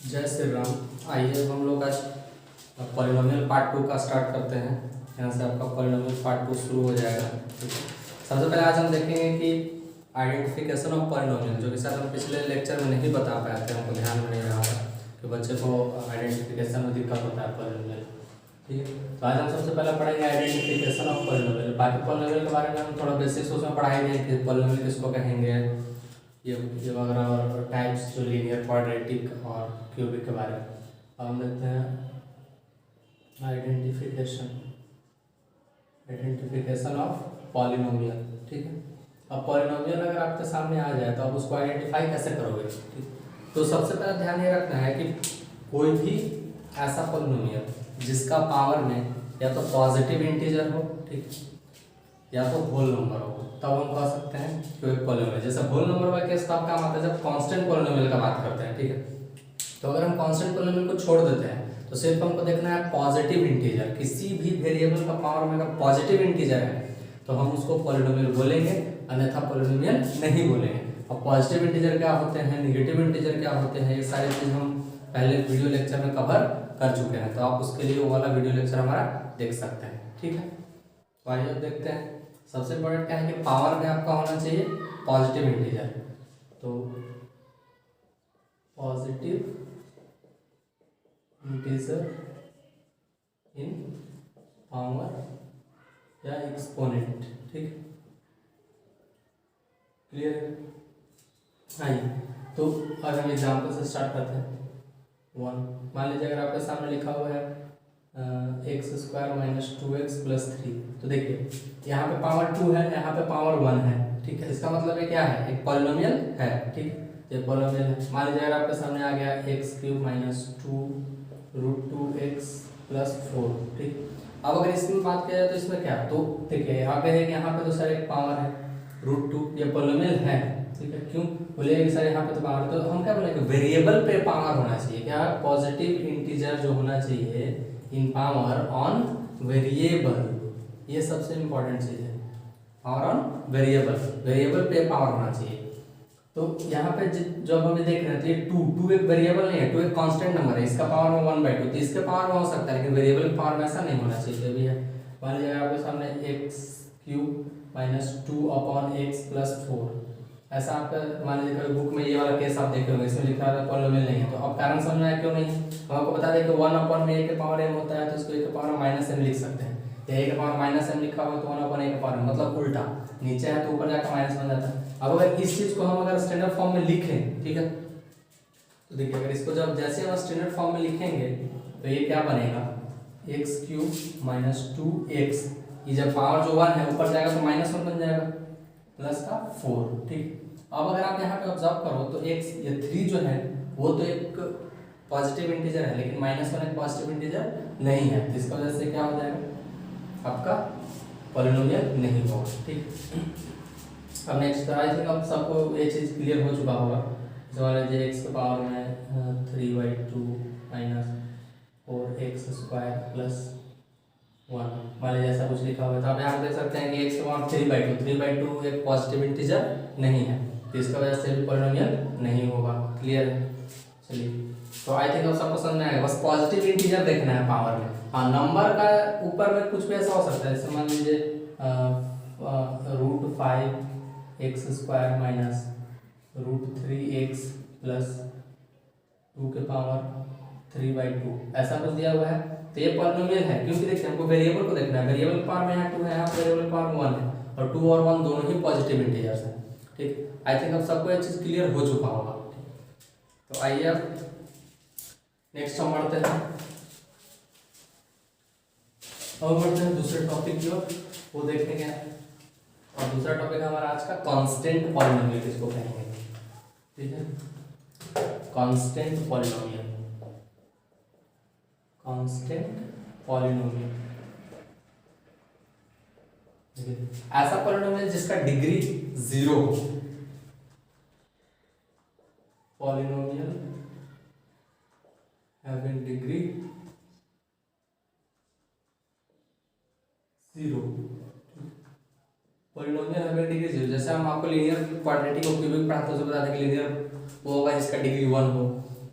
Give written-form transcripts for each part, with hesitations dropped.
जय श्री राम। आइए हम लोग आज पॉलिनोमियल पार्ट 2 का स्टार्ट करते हैं। यहाँ से आपका पॉलिनोमियल पार्ट 2 शुरू हो जाएगा। ठीक है, सबसे पहले आज हम देखेंगे कि आइडेंटिफिकेशन ऑफ पॉलिनोमियल, जो कि शायद हम पिछले लेक्चर में नहीं बता पाए थे, हमको ध्यान में नहीं रहा था कि बच्चे को आइडेंटिफिकेशन में दिक्कत होता है पॉलिनोमियल। ठीक है, तो आज हम सबसे पहले पढ़ेंगे आइडेंटिफिकेशन ऑफ पॉलिनोमियल। बाकी पॉलिनोमियल के बारे में हम थोड़ा बेसिक्स उसमें पढ़ाएंगे कि पॉलिनोमियल किसको कहेंगे, ये वगैरह, और टाइप्स जो लीनियर, क्वाड्रेटिक और क्यूबिक के बारे में। अब हम देखते हैं आइडेंटिफिकेशन ऑफ पॉलिनोमियल। ठीक है, अब पॉलिनोमियल अगर आपके सामने आ जाए तो आप उसको आइडेंटिफाई कैसे करोगे। ठीक, तो सबसे पहले ध्यान ये रखना है कि कोई भी ऐसा पॉलिनोमियल जिसका पावर में या तो पॉजिटिव इंटीजर हो, ठीक, या तो होल नंबर हो, तब हम कह सकते हैं क्यूबिक पॉलिनोमियल। जैसे होल नंबर का केस तब काम आता है जब कांस्टेंट पॉलिनोमियल का बात करते हैं। ठीक है, तो अगर हम कांस्टेंट पॉलिनोमियल को छोड़ देते हैं तो सिर्फ हमको देखना है पॉजिटिव इंटीजर। किसी भी वेरिएबल का पावर में अगर पॉजिटिव इंटीजर है तो हम उसको पॉलिनोमियल बोलेंगे, अन्यथा पॉलिनोमियल नहीं बोलेंगे। और पॉजिटिव इंटीजर क्या होते हैं, नेगेटिव इंटीजर क्या होते हैं, ये सारी चीज़ हम पहले वीडियो लेक्चर में कवर कर चुके हैं, तो आप उसके लिए वो वाला वीडियो लेक्चर हमारा देख सकते हैं। ठीक है, तो आइए अब देखते हैं। सबसे इम्पोर्टेंट क्या है कि पावर में आपका होना चाहिए पॉजिटिव इंटीजर। तो पॉजिटिव इंटीजर इन पावर या एक्सपोनेंट। ठीक, क्लियर है। आइए तो अब हम एग्जाम्पल से स्टार्ट करते हैं। 1, मान लीजिए अगर आपके सामने लिखा हुआ है x square minus 2x plus 3, तो देखिए यहाँ पे पावर 2 है, यहाँ पे पावर 1 है। ठीक है, इसका मतलब ये क्या है, एक पॉलिनोमियल है। ठीक, ये पॉलिनोमियल है। मान लीजिए अगर आपके सामने आ गया x cube minus 2 root 2x plus 4। ठीक, अब अगर इसकी बात किया जाए तो इसमें क्या, तो देखिए यहाँ पे है कि यहाँ पे तो सर एक पावर है रूट 2, ये पॉलिनोमियल है। ठीक है, क्यों बोले सर यहाँ पे तो पावर, तो हम क्या बोलेंगे वेरिएबल पे पावर होना चाहिए। क्या, पॉजिटिव इंटीजर जो होना चाहिए इन पावर ऑन वेरिएबल, ये सबसे इंपॉर्टेंट चीज है। पावर ऑन वेरिएबल, वेरिएबल पे पावर होना चाहिए। तो यहाँ पे जब हमें देख रहे थे 2 एक वेरिएबल नहीं है, 2 एक कांस्टेंट नंबर है, इसका पावर में 1/2, तो इसके पावर में हो सकता है, लेकिन वेरिएबल के पावर में ऐसा नहीं होना चाहिए। भी है, मान लीजिए आपके सामने x cube minus 2 upon x plus 4, ऐसा आपका मान लीजिए कभी बुक में ये वाला केस आप देखे होंगे, इसमें लिखा है पॉलिनोमियल नहीं है। तो अब कारण समझ में आया क्यों नहीं। हम आपको बता दें कि 1 अपॉन में a के पावर m होता है, तो इसको a के पावर माइनस m लिख सकते हैं। तो a के पावर माइनस m लिखा हुआ तो 1 अपॉन a के पावर मतलब उल्टा, नीचे है तो ऊपर जाकर माइनस बन जाता है। अब अगर इस चीज को हम अगर स्टैंडर्ड फॉर्म में लिखें, ठीक है, तो देखिए अगर इसको जब जैसे हम स्टैंडर्ड फॉर्म में लिखेंगे तो ये क्या बनेगा, एक्स क्यूब माइनस 2x, ये जब पावर जो 1 है ऊपर जाएगा तो माइनस 1 बन जाएगा प्लस का 4। ठीक, अब अगर आप यहाँ पे ऑब्जर्व करो तो x ये 3 जो है वो तो एक पॉजिटिव इंटीजर है, लेकिन -1 एक पॉजिटिव इंटीजर नहीं है, तो इसकी वजह से क्या हो जाएगा, आपका पॉलिनोमियल नहीं होगा। ठीक, अब नेक्स्ट आई थिंक अब सबको ये चीज़ क्लियर हो चुका होगा। मान लीजिए एक्स के पावर में 3/2 माइनस 4x स्क्वायर प्लस 1, मान लीजिए ऐसा कुछ लिखा हुआ है, तो आप यहाँ देख सकते हैं कि एक्स के पावर 3/2 एक पॉजिटिव इंटीजर नहीं है, तो इसका वजह से भी पॉलिनोमियल नहीं होगा। क्लियर है, चलिए तो आई थिंक अब सबको समझ में आएगा, बस पॉजिटिव इंटीजर देखना है पावर में। हाँ, नंबर का ऊपर में कुछ भी ऐसा हो सकता है, जैसे मान लीजिए root 5x square minus root 3x plus 2 के पावर 3/2, ऐसा कुछ दिया हुआ है, तो ये पॉलिनोमियल है। क्योंकि देखिए हमको वेरिएबल को देखना है, वेरिएबल के पावर में यहाँ 2 है, यहाँ वेरिएबल के पावर में 1 है, और 2 और 1 दोनों ही पॉजिटिव इंटीजर्स हैं। ठीक, आई थिंक अब सबको ये चीज़ क्लियर हो चुका होगा। तो आइए अब नेक्स्ट हम बढ़ते हैं, अब बढ़ते हैं दूसरे टॉपिक की ओर, वो देखेंगे। और दूसरा टॉपिक हमारा आज का कांस्टेंट पॉलिनोमियल किसको कहेंगे। ठीक है, कांस्टेंट पॉलिनोमियल, कांस्टेंट पॉलिनोमियल ऐसा पॉलिनोमियल जिसका डिग्री 0 हो। Polynomial having degree 0, polynomial having degree 0, जैसे हम आपको लीनियर क्वाड्रेटिक और क्यूबिक पढ़ाते हैं तो बता दें कि लीनियर वो होगा जिसका डिग्री 1 हो,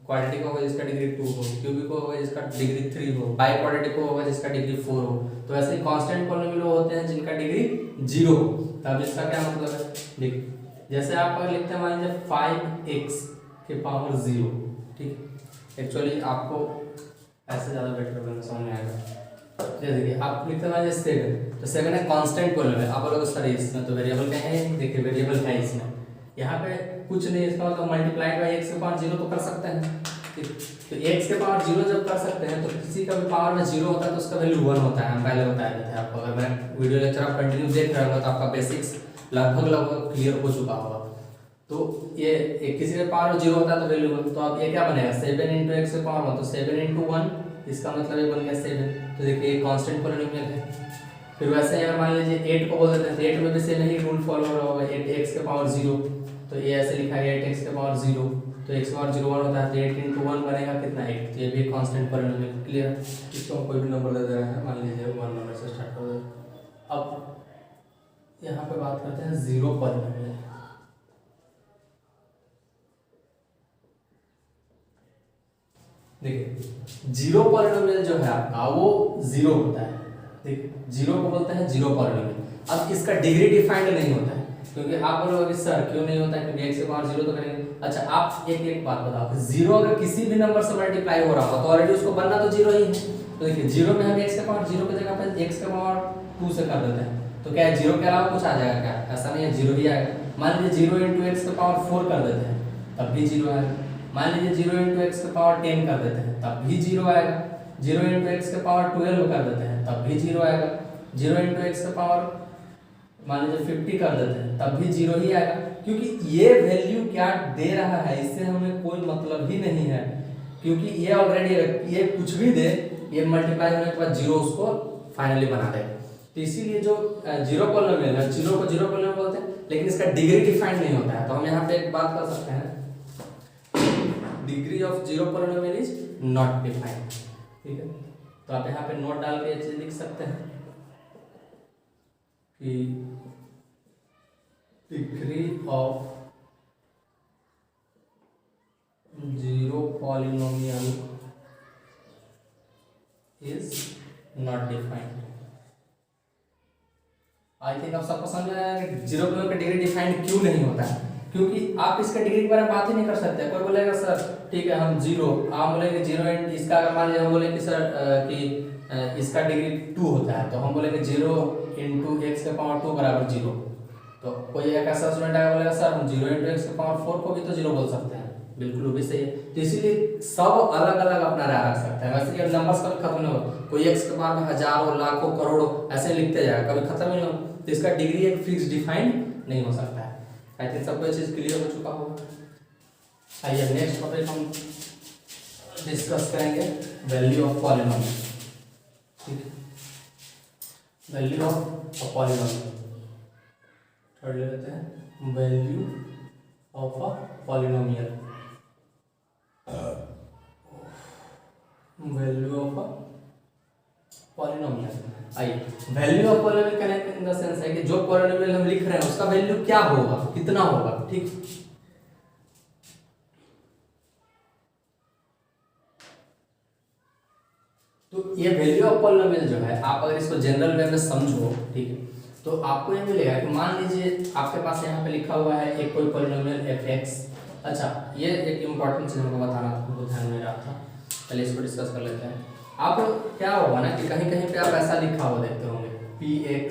क्वाड्रेटिक होगा जिसका डिग्री 2 हो, क्यूबिक होगा जिसका डिग्री 3 हो, बाई क्वाड्रेटिक होगा जिसका डिग्री 4 हो। तो ऐसे ही कांस्टेंट पॉलिनोमियल होते हैं जिनका डिग्री 0 हो। तब इसका क्या मतलब है, देखिए जैसे आप अगर लिखते हैं मान लीजिए 5x के पावर 0, ठीक। एक्चुअली आपको ऐसे ज़्यादा बेटर बनना समझ में आएगा। जैसे देखिए आप लिखते हैं मान लीजिए 7, तो 7 है कांस्टेंट पॉलिनोमियल। आप लोग सर इसमें तो वेरिएबल क्या है, देखिए वेरिएबल है इसमें, यहाँ पे कुछ नहीं, इसका मतलब मल्टीप्लाइड बाई एक्स के पावर 0 तो कर सकते हैं, ठीक। तो एक्स के पावर 0 जब कर सकते हैं तो किसी का भी पावर में 0 होता है तो उसका वैल्यू 1 होता है। हम पहले बताए थे आपको, अगर मैं वीडियो लेक्चर आप कंटिन्यू देख रहे हो तो आपका बेसिक्स लगभग क्लियर हो चुका होगा। तो ये किसी के पावर में 0 होता है तो वैल्यू 1, तो अब ये क्या बनेगा 7 इंटू एक्स के पावर 1, तो 7 इंटू 1, इसका मतलब ये बन गया 7। तो देखिए ये कांस्टेंट पॉलिनोमियल है। फिर वैसे ही मान लीजिए 8 को बोल देते हैं, तो 8 में भी सेम ही रूल फॉलो हो रहा होगा, 8x के पावर 0, तो ये ऐसे लिखा है 8x के पावर 0, तो x पावर 0 1 होता है, तो 8 इंटू 1 बनेगा कितना 8। तो ये भी कांस्टेंट पॉलिनोमियल, क्लियर। इसको हम कोई भी नंबर दे दे रहे हैं, मान लीजिए 1 नंबर से स्टार्ट हो जाए। अब यहाँ पे बात करते हैं जीरो पॉलिनोमियल। देखिए जीरो पॉलिनोमियल जो है आपका वो 0 होता है, ठीक। जीरो को बोलते हैं जीरो पॉलिनोमियल। अब इसका डिग्री डिफाइंड नहीं होता है, क्योंकि आप बोलोगे सर क्यों नहीं होता है, क्योंकि x के पावर 0 तो करेंगे। अच्छा आप एक बात बताओ, 0 अगर किसी भी नंबर से मल्टीप्लाई हो रहा हो तो ऑलरेडी उसको बनना तो 0 ही है। तो देखिए 0 में हम x के पावर 0 की जगह पे x के पावर 2 से कर देते हैं, तो क्या है 0 के अलावा कुछ आ जाएगा क्या, ऐसा नहीं है 0 ही आएगा। मान लीजिए 0 इंटू एक्स के पावर 4 कर देते हैं तब भी 0 आएगा। मान लीजिए 0 इंटू एक्स के पावर 10 कर देते हैं तब भी 0 आएगा। 0 इंटू एक्स के पावर 12 कर देते हैं तब भी 0 आएगा। 0 इंटू एक्स का पावर मान लीजिए 50 कर देते हैं तब भी 0 ही आएगा, क्योंकि ये वैल्यू क्या दे रहा है इससे हमें कोई मतलब ही नहीं है, क्योंकि ये ऑलरेडी ये कुछ भी दे, ये मल्टीप्लाई होने के बाद 0 उसको फाइनली बना देगा। तो इसीलिए जो जीरो पॉलिनोमियल है, 0 को जीरो पॉलिनोमियल बोलते हैं, लेकिन इसका डिग्री डिफाइंड नहीं होता है। तो हम यहाँ पे एक बात कर सकते हैं, degree of zero polynomial is not defined, ठीक है। तो आप यहाँ पे नोट डाल के ये चीज लिख सकते हैं कि degree of zero polynomial is not defined. I think आप सबको समझ में आया कि जीरो पॉलिनोमियल का डिग्री डिफाइंड क्यों नहीं होता है, क्योंकि आप इसका डिग्री के बारे में बात ही नहीं कर सकते। कोई बोलेगा सर ठीक है हम 0, आप बोलेंगे 0 एंड इसका अगर मान लीजिए हम बोले कि सर कि इसका डिग्री 2 होता है, तो हम बोलेंगे 0 इंटू एक्स के पावर 2 बराबर 0। तो कोई एक ऐसा स्टूडेंट आएगा बोलेगा सर हम 0 इंटू एक्स के पावर 4 को भी तो 0 बोल सकते हैं, बिल्कुल वो भी सही है। तो इसीलिए सब अलग अलग अपना राय रख सकते हैं। वैसे ये नंबर्स कभी खत्म नहीं हो, कोई एक्स के पावर में हजारों लाखों करोड़ों ऐसे लिखते जाएगा, कभी खत्म ही नहीं हो। तो इसका डिग्री एक फिक्स डिफाइंड नहीं हो सकता है। आई थिंक सबको ये चीज क्लियर हो चुका होगा। आइए नेक्स्ट टॉपिक हम डिस्कस करेंगे वैल्यू ऑफ पॉलिनोमियल, ठीक है। Value of a polynomial third ले लेते हैं, value of a polynomial. Value of a polynomial, आइए वैल्यू ऑफ पॉलिनोमियल कहने इन द सेंस है कि जो पॉलिनोमियल हम लिख रहे हैं उसका वैल्यू क्या होगा, कितना होगा, ठीक। तो ये वैल्यू ऑफ पॉलिनोमियल जो है आप अगर इसको जनरल वे में समझो, ठीक है, तो आपको ये मिलेगा कि मान लीजिए आपके पास यहाँ पे लिखा हुआ है एक कोई पॉलिनोमियल fx। अच्छा ये एक इम्पॉर्टेंट चीज हमको बताना था, हमको ध्यान में रहा था, पहले इसको डिस्कस कर लेते हैं। आप क्या होगा ना कि कहीं कहीं पे आप ऐसा लिखा हुआ देखते होंगे px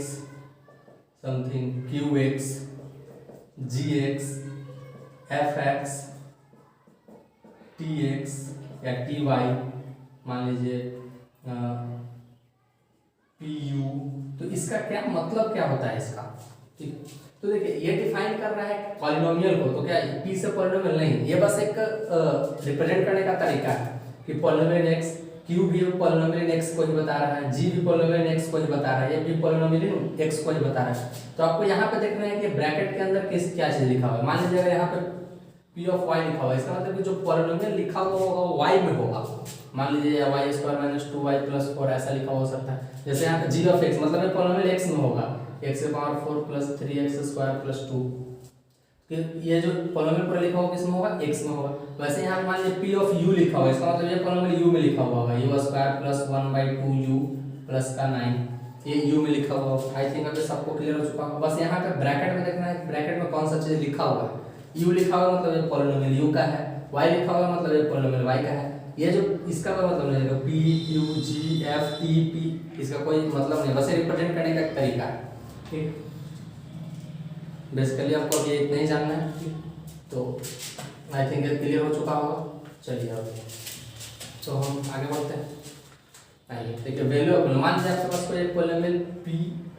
something qx gx fx tx या ty, मान लीजिए pu। तो इसका क्या मतलब क्या होता है इसका, ठीक। तो देखिए ये डिफाइन कर रहा है पॉलिनोमियल को, तो क्या p से पॉलिनोमियल नहीं, ये बस एक रिप्रेजेंट करने का तरीका है कि पॉलिनोमियल x, q भी पॉलिनोमियल x को ही बता रहा है, g भी पॉलिनोमियल x को ही बता रहा है, ये भी पॉलिनोमियल x को ही बता रहा है। तो आपको यहाँ पे देखना है कि ब्रैकेट के अंदर किस क्या चीज लिखा हुआ है। मान लीजिए अगर यहाँ पे p ऑफ y लिखा हुआ है, इसका मतलब कि जो पॉलिनोमियल लिखा हुआ होगा वो y में होगा। मान लीजिए y square minus 2y plus 4 ऐसा लिखा हो सकता है। जैसे यहाँ पे g ऑफ x मतलब ये पॉलिनोमियल x में होगा, x के power 4 plus 3x square plus 2। कि ये जो पॉलिनोमियल पूरा लिखा होगा किसमें होगा, x में होगा। वैसे यहाँ पे मान लीजिए p ऑफ u लिखा हुआ है, इसका मतलब ये पॉलिनोमियल u में लिखा हुआ होगा, u square plus 1/2u plus का 9, ये u में लिखा हुआ होगा। आई थिंक अभी सबको क्लियर हो चुका होगा। बस यहाँ पे ब्रैकेट में देखना है, ब्रैकेट में कौन सा चीज लिखा हुआ है। u लिखा हुआ मतलब ये पॉलिनोमियल u का है, y लिखा हुआ मतलब ये पॉलिनोमियल y का है। ये जो इसका कोई मतलब नहीं है, p q g f t p, इसका कोई मतलब नहीं, बस रिप्रेजेंट करने का एक तरीका है। ठीक, बेसिकली आपको अभी इतना ही जानना है, तो आई थिंक ये क्लियर हो चुका होगा। चलिए अब तो हम आगे बढ़ते हैं। आइए देखिए, वैल्यू ऑफ, मान लीजिए आपके पास कोई एक पॉलिनोमियल p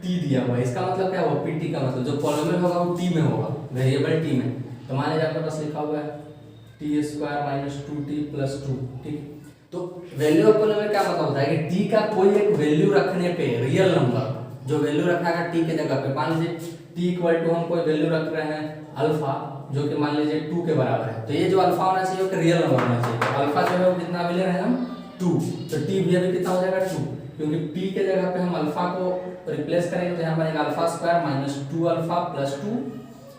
t दिया हुआ है, इसका मतलब क्या हुआ, pt का मतलब जो पॉलिनोमियल होगा वो t में होगा, वेरिएबल t में। तो मान लीजिए आपके पास लिखा हुआ है t square minus 2t plus 2। ठीक, तो वैल्यू ऑफ पॉलिनोमियल क्या मतलब होता है कि t का कोई एक वैल्यू रखने पे, रियल नंबर जो वैल्यू रखा है t के जगह पे, मान लीजिए t इक्वल टू हम कोई वैल्यू रख रहे हैं अल्फा, जो कि मान लीजिए 2 के बराबर है, तो ये जो अल्फा होना चाहिए वो रियल नंबर होना चाहिए। तो अल्फा जो है वो कितना ले रहे हैं हम 2, तो t भी अभी कितना हो जाएगा 2, क्योंकि p के जगह पे हम अल्फा को रिप्लेस करेंगे तो यहाँ बनेगा alpha square minus 2 alpha plus 2,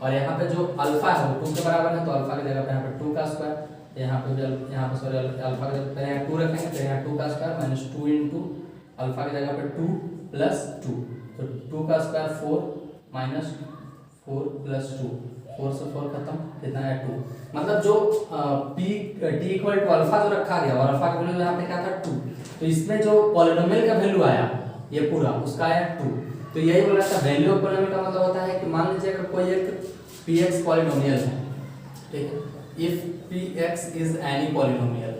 और यहाँ पे जो अल्फा है वो 2 के बराबर है, तो अल्फा की जगह पे यहाँ पे 2 का स्क्वायर, यहाँ पे भी यहाँ पे सॉरी अल्फा की जगह पे यहाँ 2 रखेंगे, तो यहाँ 2 का स्क्वायर माइनस 2 इंटू अल्फा की जगह पे 2 प्लस 2, तो 2 का स्क्वायर 4 माइनस 4 प्लस 2, 4 से 4 खत्म, कितना है 2। मतलब जो t इक्वल टू अल्फा जो रखा गया और अल्फा का वैल्यू यहाँ पे क्या था 2, तो इसमें जो पॉलिनोमियल का वैल्यू आया ये पूरा उसका आया 2। तो यही बोला था वैल्यू ऑफ पॉलिनोमियल का मतलब होता है कि मान लीजिए अगर कोई एक px पॉलिनोमियल है, ठीक है, if px is any polynomial,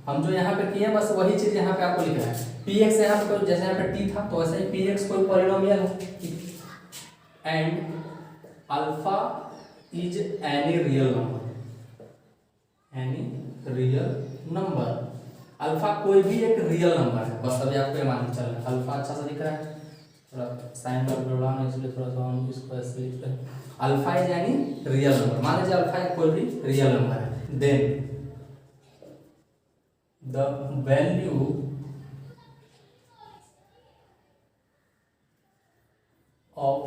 हम जो यहाँ पे किए बस वही चीज यहाँ पे आपको लिखना है। px यहाँ पे कोई, जैसे यहाँ पे t था तो वैसे ही px कोई पॉलिनोमियल है, and alpha is any real number, alpha कोई भी एक रियल नंबर है। बस अभी आपको ये मान के चलना, अल्फा अच्छा सा दिख रहा है, थोड़ा साइन का प्रॉब्लम है इसलिए थोड़ा सा हम इसको ऐसे लिख रहे हैं। अल्फा इज यानी रियल नंबर, मान लीजिए अल्फा एक कोई भी रियल नंबर है, then the value of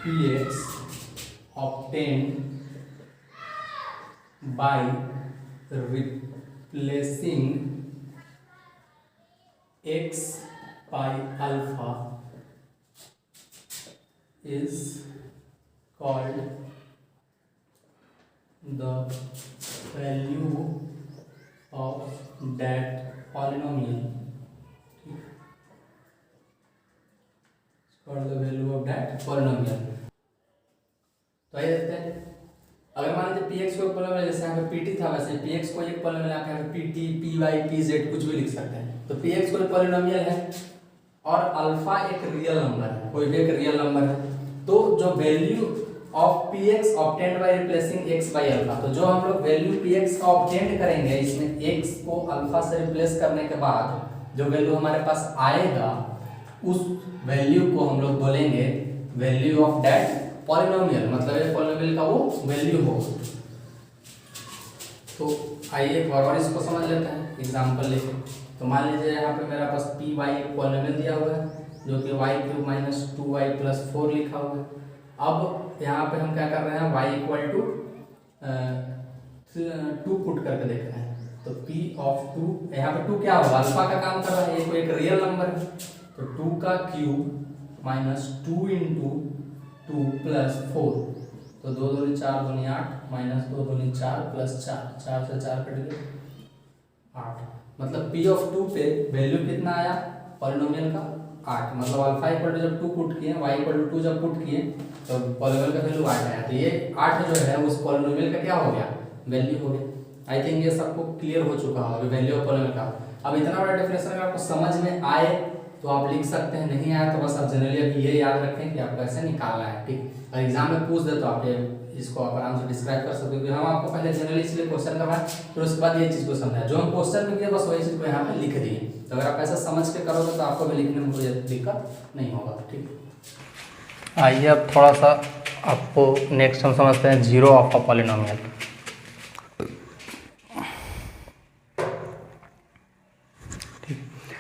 px obtained by replacing x by alpha is called the value of that polynomial, called the value of that polynomial। तो आइए देखते हैं, अगर मान लीजिए px को पॉलिनोमियल, जैसे यहाँ पे pt था वैसे px को एक पॉलिनोमियल आप यहाँ पे pt py pz कुछ भी लिख सकते हैं। तो px कोई पॉलिनोमियल है और अल्फा एक रियल नंबर है, कोई भी एक रियल नंबर है, तो जो value of px obtained by replacing x by alpha, तो जो हम लोग वैल्यू px का ऑब्टेन्ड करेंगे इसमें x को अल्फा से रिप्लेस करने के बाद जो वैल्यू हमारे पास आएगा उस वैल्यू को हम लोग बोलेंगे वैल्यू ऑफ दैट पॉलिनोमियल, मतलब ये पॉलिनोमियल का वो वैल्यू हो। तो आइए एक बार और इसको समझ लेते हैं एग्जांपल लेके। तो मान लीजिए यहाँ पे मेरा पास पी वाई एक पॉलिनोमियल दिया हुआ है जो कि Y cube minus 2y plus 4 लिखा हुआ है। अब यहाँ पे हम क्या कर रहे हैं, y इक्वल टू 2 पुट करके देख रहे हैं। तो p ऑफ 2, यहाँ पे 2 क्या होगा, अल्फा का काम कर रहा है, ये कोई एक रियल नंबर है, तो 2 का क्यूब माइनस 2 इंटू 2 प्लस 4, तो 2 दूनी 4 दूनी 8 माइनस 2 दूनी 4 प्लस 4, 4 से 4 कट गए 8, मतलब p ऑफ 2 पे वैल्यू कितना आया पॉलिनोमियल का 8, मतलब अल्फा इक्वल टू जब 2 पुट किए, y इक्वल टू 2 जब पुट किए तो पॉलिनोमियल का वैल्यू 8 आया। तो ये 8 जो है उस पॉलिनोमियल का क्या हो गया, वैल्यू हो गया। आई थिंक ये सबको क्लियर हो चुका होगा वैल्यू ऑफ पॉलिनोमियल का। अब इतना बड़ा डेफिनेशन अगर आपको समझ में आए तो आप लिख सकते हैं, नहीं आया तो बस आप जनरली अभी ये याद रखें कि आपको ऐसे निकालना है, ठीक। और एग्जाम में पूछ दे तो आप ये इसको आप आराम से डिस्क्राइब कर सकते हो, क्योंकि हम आपको पहले जनरली इसलिए क्वेश्चन करवाएं फिर उसके बाद ये चीज़ को समझाएं, जो हम क्वेश्चन में किए बस वही चीज़ को यहाँ पे लिख दिए। तो अगर आप ऐसा समझ के करोगे तो आपको भी लिखने में कोई दिक्कत नहीं होगा, ठीक। आइए अब थोड़ा सा आपको नेक्स्ट हम समझते हैं जीरो ऑफ अ पॉलिनोमियल।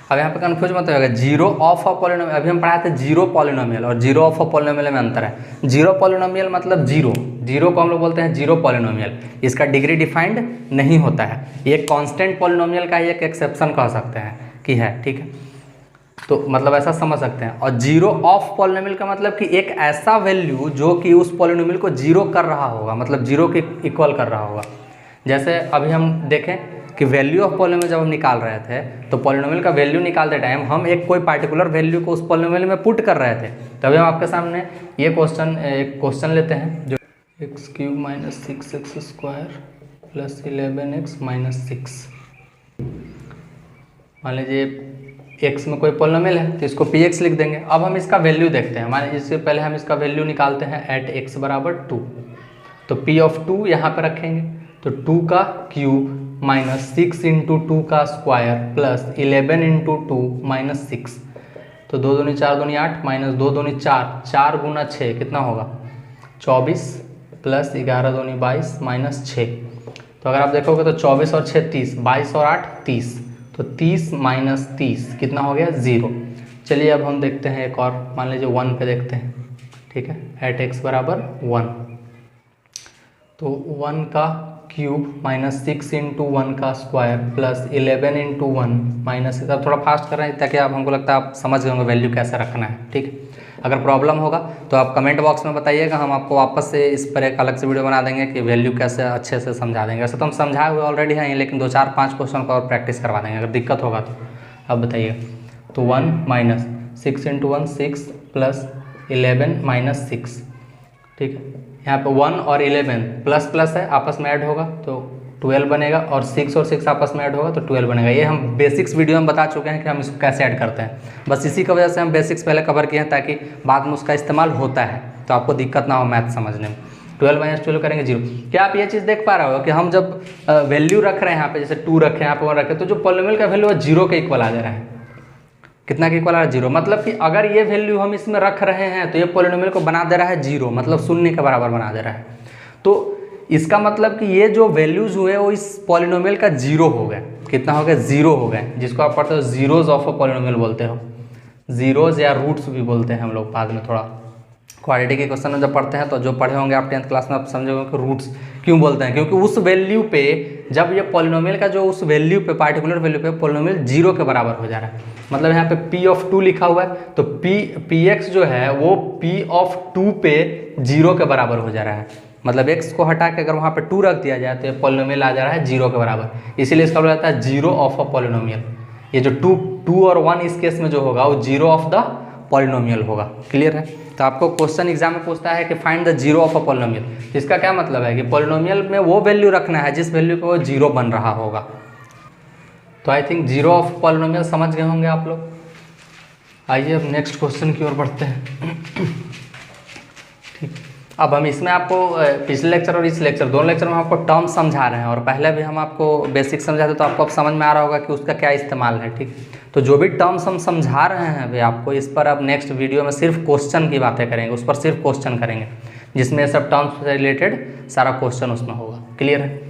अब यहाँ पे कन्फ्यूज मत होगा, जीरो ऑफ अ पॉलिनोमियल, अभी हम पढ़ाए थे जीरो पॉलिनोमियल और जीरो ऑफ अ पॉलिनोमियल में अंतर है। जीरो पॉलिनोमियल मतलब जीरो, जीरो को हम लोग बोलते हैं जीरो पॉलिनोमियल, इसका डिग्री डिफाइंड नहीं होता है। ये कांस्टेंट पॉलिनोमियल का ही एक एक्सेप्शन कह सकते हैं कि है, ठीक है, तो मतलब ऐसा समझ सकते हैं। और जीरो ऑफ पॉलिनोमियल का मतलब कि एक ऐसा वैल्यू जो कि उस पॉलिनोमियल को जीरो कर रहा होगा, मतलब जीरो के इक्वल कर रहा होगा। जैसे अभी हम देखें कि वैल्यू ऑफ पॉलिनोमियल जब हम निकाल रहे थे तो पॉलिनोमियल का वैल्यू निकालते टाइम हम एक कोई पार्टिकुलर वैल्यू को उस पॉलिनोमियल में पुट कर रहे थे। तभी हम आपके सामने ये एक क्वेश्चन लेते हैं जो x³ - 6x² + 11x - 6। मान लीजिए x में कोई पॉलिनोमियल है तो इसको px लिख देंगे। अब हम इसका वैल्यू देखते हैं, मान लीजिए इससे पहले हम इसका वैल्यू निकालते हैं एट x = 2, तो p(2) यहाँ पर रखेंगे, तो 2 का क्यूब माइनस 6 × 2 का स्क्वायर प्लस 11 × 2 माइनस 6, तो 2 दूनी 4 दूनी 8 माइनस 2 दूनी 4, 4 गुना 6 कितना होगा 24 प्लस 11 दूनी 22 माइनस 6। तो अगर आप देखोगे तो 24 और 6 30, 22 और 8 30, तो 30 माइनस 30 कितना हो गया 0। चलिए अब हम देखते हैं एक और, मान लीजिए 1 पे देखते हैं, ठीक है, एट x = 1, तो 1 का क्यूब माइनस 6 × 1 का स्क्वायर प्लस 11 × 1 माइनस, अब थोड़ा फास्ट कर रहे हैं ताकि आप, हमको लगता है आप समझ गए होंगे वैल्यू कैसे रखना है, ठीक है। अगर प्रॉब्लम होगा तो आप कमेंट बॉक्स में बताइएगा, हम आपको वापस से इस पर एक अलग से वीडियो बना देंगे कि वैल्यू कैसे अच्छे से समझा देंगे। वैसे तो हम समझाए हुए ऑलरेडी हैं, लेकिन 2 4 5 क्वेश्चन को और प्रैक्टिस करवा देंगे, अगर दिक्कत होगा तो अब बताइए। तो 1 माइनस 6 × 1 6 प्लस 11 माइनस 6, ठीक है, यहाँ पे 1 और 11 प्लस प्लस है, आपस में ऐड होगा तो 12 बनेगा, और 6 और 6 आपस में ऐड होगा तो 12 बनेगा। ये हम बेसिक्स वीडियो में बता चुके हैं कि हम इसको कैसे ऐड करते हैं, बस इसी की वजह से हम बेसिक्स पहले कवर किए हैं ताकि बाद में उसका इस्तेमाल होता है तो आपको दिक्कत ना हो मैथ समझने में। 12 - 12 करेंगे 0। क्या आप ये चीज़ देख पा रहे हो कि हम जब वैल्यू रख रहे हैं यहाँ पे, जैसे 2 रखे हैं, यहाँ पे 1 रखे, तो जो पॉलिनोमियल का वैल्यू है 0 के इक्वल आ दे रहा है। कितना के इक्वल आ रहा है 0, मतलब कि अगर ये वैल्यू हम इसमें रख रहे हैं तो ये पॉलिनोमियल को बना दे रहा है 0, मतलब शून्य के बराबर बना दे रहा है। तो इसका मतलब कि ये जो वैल्यूज हुए वो इस पॉलिनोमियल का 0 हो गए। कितना हो गया 0 हो गए, जिसको आप पढ़ते हो जीरोज ऑफ अ पॉलिनोमियल बोलते हो, जीरोज या रूट्स भी बोलते हैं हम लोग, बाद में थोड़ा क्वाड्रेटिक के क्वेश्चन में जब पढ़ते हैं तो जो पढ़े होंगे आप 10th क्लास में, आप समझोगे कि रूट्स क्यों बोलते हैं, क्योंकि उस वैल्यू पे जब ये पॉलिनोमियल का जो उस वैल्यू पे, पार्टिकुलर वैल्यू पे पॉलिनोमियल 0 के बराबर हो जा रहा है। मतलब यहाँ पे p(2) लिखा हुआ है तो px जो है वो p(2) पे 0 के बराबर हो जा रहा है, मतलब x को हटा के अगर वहाँ पे 2 रख दिया जाए तो ये पॉलिनोमियल आ जा रहा है 0 के बराबर, इसीलिए इसका बोला जाता है 0 ऑफ अ पॉलिनोमियल। ये जो 2 और 1 इस केस में जो होगा वो 0 ऑफ द पॉलिनोमियल होगा। क्लियर है? तो आपको क्वेश्चन एग्जाम में पूछता है कि find the 0 of a polynomial, इसका क्या मतलब है कि पॉलिनोमियल में वो वैल्यू रखना है जिस वैल्यू पे वो 0 बन रहा होगा। तो आई थिंक 0 ऑफ पॉलिनोमियल समझ गए होंगे आप लोग। आइए अब नेक्स्ट क्वेश्चन की ओर बढ़ते हैं। ठीक, अब हम इसमें आपको पिछले लेक्चर और इस लेक्चर, दोनों लेक्चर में आपको टर्म समझा रहे हैं, और पहले भी हम आपको बेसिक समझाते तो आपको अब समझ में आ रहा होगा कि उसका क्या इस्तेमाल है। ठीक, तो जो भी टर्म्स हम समझा रहे हैं अभी आपको, इस पर अब नेक्स्ट वीडियो में सिर्फ क्वेश्चन की बातें करेंगे, उस पर सिर्फ क्वेश्चन करेंगे, जिसमें सब टर्म्स से रिलेटेड सारा क्वेश्चन उसमें होगा। क्लियर है?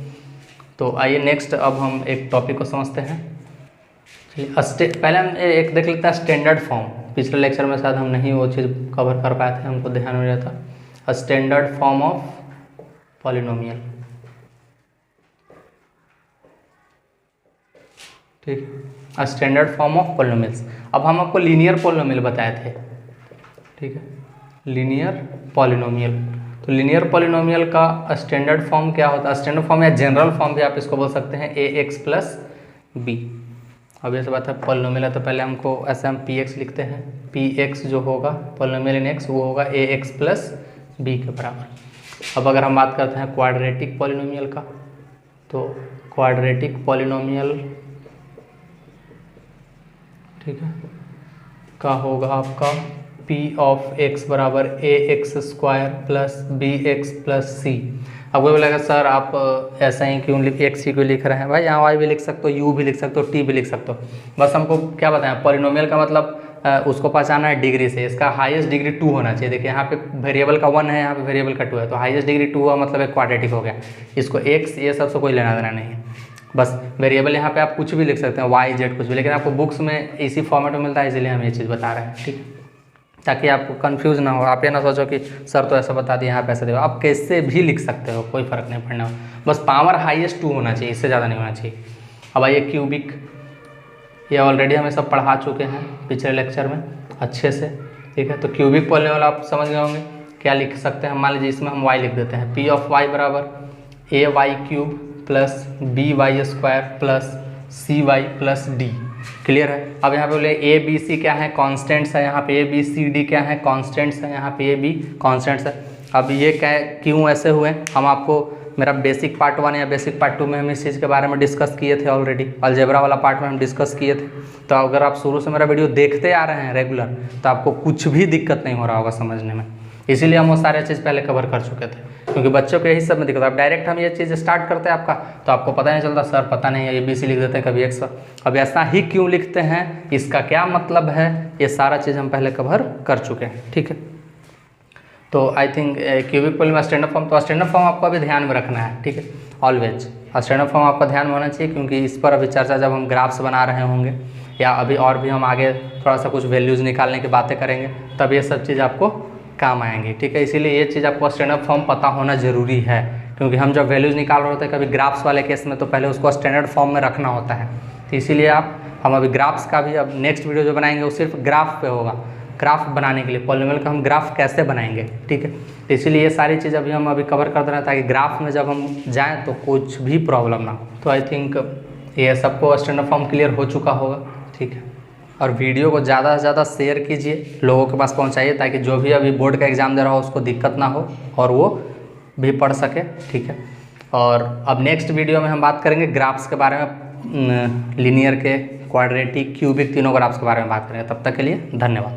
तो आइए नेक्स्ट अब हम एक टॉपिक को समझते हैं। चलिए पहले हम एक देख लेते हैं स्टैंडर्ड फॉर्म। पिछले लेक्चर में शायद हम नहीं वो चीज़ कवर कर पाए थे, हमको ध्यान में रहता। Standard form of polynomial. ठीक, स्टैंडर्ड फॉर्म ऑफ पॉलिनोमियल्स। अब हम आपको लीनियर पॉलिनोमियल बताए थे। ठीक है, लीनियर पॉलिनोमियल। तो लीनियर पॉलिनोमियल का स्टैंडर्ड फॉर्म क्या होता है? स्टैंडर्ड फॉर्म या जनरल फॉर्म भी आप इसको बोल सकते हैं, ax + b। अब ये सब बात है, पॉलिनोमियल है तो पहले हमको ऐसे हम px लिखते हैं, px जो होगा पॉलिनोमियल इन x वो होगा ax + b के बराबर। अब अगर हम बात करते हैं क्वाड्रेटिक पॉलिनोमियल का, तो क्वाड्रेटिक पॉलिनोमियल ठीक है का होगा आपका p ऑफ x बराबर ax² + bx + c। अब वो बोलेगा सर आप ऐसा ही क्यों x ही क्यों लिख रहे हैं? भाई यहाँ y भी लिख सकते हो, u भी लिख सकते हो, t भी लिख सकते हो, बस हमको क्या बताएं, पॉलिनोमियल का मतलब उसको पहचाना है डिग्री से। इसका हाईएस्ट डिग्री 2 होना चाहिए। देखिए यहाँ पे वेरिएबल का 1 है, यहाँ पे वेरिएबल का 2 है, तो हाईएस्ट डिग्री 2 हुआ मतलब एक क्वाड्रेटिक हो गया। इसको x ये सबसे कोई लेना देना नहीं है। बस वेरिएबल यहाँ पे आप कुछ भी लिख सकते हैं, वाई जेड कुछ भी, लेकिन आपको बुक्स में इसी फॉर्मेट में मिलता है, इसीलिए हम ये चीज़ बता रहे हैं, ठीक है, ताकि आपको कंफ्यूज ना हो, आप ये ना सोचो कि सर तो ऐसा बता दिया यहाँ पे ऐसा देखो, आप कैसे भी लिख सकते हो, कोई फ़र्क नहीं पड़ना, बस पावर हाईएस्ट 2 होना चाहिए, इससे ज़्यादा नहीं होना चाहिए। अब आइए क्यूबिक, ये ऑलरेडी हमें सब पढ़ा चुके हैं पिछले लेक्चर में अच्छे से, ठीक है। तो क्यूबिक पॉलिनोमियल आप समझ गए होंगे, क्या लिख सकते हैं, मान लीजिए इसमें हम y लिख देते हैं, p ऑफ y बराबर a y cube plus b y square plus c y plus d, clear है। अब यहाँ पे बोले a b c क्या है, कॉन्स्टेंट्स है, यहाँ पे a b c d क्या है, कॉन्स्टेंट्स है, यहाँ पे a b कॉन्स्टेंट्स है। अब ये क्या क्यों ऐसे हुए, हम आपको मेरा बेसिक पार्ट 1 या बेसिक पार्ट 2 में हम इस चीज़ के बारे में डिस्कस किए थे ऑलरेडी, अलजेब्रा वाला पार्ट में हम डिस्कस किए थे। तो अगर आप शुरू से मेरा वीडियो देखते आ रहे हैं रेगुलर, तो आपको कुछ भी दिक्कत नहीं हो रहा होगा समझने में, इसीलिए हम वो सारे चीज़ पहले कवर कर चुके थे, क्योंकि बच्चों के यही सब में दिक्कत। अब डायरेक्ट हम ये चीज़ स्टार्ट करते हैं आपका, तो आपको पता नहीं चलता, सर पता नहीं है ABC लिख देते हैं कभी एक्स। अब ऐसा ही क्यों लिखते हैं, इसका क्या मतलब है, ये सारा चीज़ हम पहले कवर कर चुके हैं, ठीक है। तो I think cubic polynomial standard form, तो स्टैंडर्ड फॉर्म आपको अभी ध्यान में रखना है, ठीक है, ऑलवेज स्टैंडर्ड फॉर्म आपका ध्यान में होना चाहिए, क्योंकि इस पर अभी चर्चा जब हम ग्राफ्स बना रहे होंगे या अभी और भी हम आगे थोड़ा सा कुछ वैल्यूज़ निकालने की बातें करेंगे, तब ये सब चीज़ आपको काम आएंगी, ठीक है। इसीलिए ये चीज़ आपको स्टैंडर्ड फॉर्म पता होना ज़रूरी है, क्योंकि हम जब वैल्यूज़ निकाल रहे होते हैं कभी ग्राफ्स वाले केस में, तो पहले उसको स्टैंडर्ड फॉर्म में रखना होता है। तो इसीलिए हम अभी ग्राफ्स का भी अब नेक्स्ट वीडियो जो बनाएंगे वो सिर्फ ग्राफ पे होगा, ग्राफ बनाने के लिए पॉलिनोमियल का हम ग्राफ कैसे बनाएंगे, ठीक है। तो इसीलिए ये सारी चीज़ अभी हम अभी कवर कर दे रहे हैं, ताकि ग्राफ में जब हम जाएँ तो कुछ भी प्रॉब्लम ना हो। तो आई थिंक ये सबको स्टैंडर्ड फॉर्म क्लियर हो चुका होगा, ठीक है। और वीडियो को ज़्यादा से ज़्यादा शेयर कीजिए, लोगों के पास पहुंचाइए, ताकि जो भी अभी बोर्ड का एग्ज़ाम दे रहा हो उसको दिक्कत ना हो और वो भी पढ़ सके, ठीक है। और अब नेक्स्ट वीडियो में हम बात करेंगे ग्राफ्स के बारे में, लीनियर के, क्वाड्रेटिक, क्यूबिक, तीनों ग्राफ्स के बारे में बात करेंगे। तब तक के लिए धन्यवाद।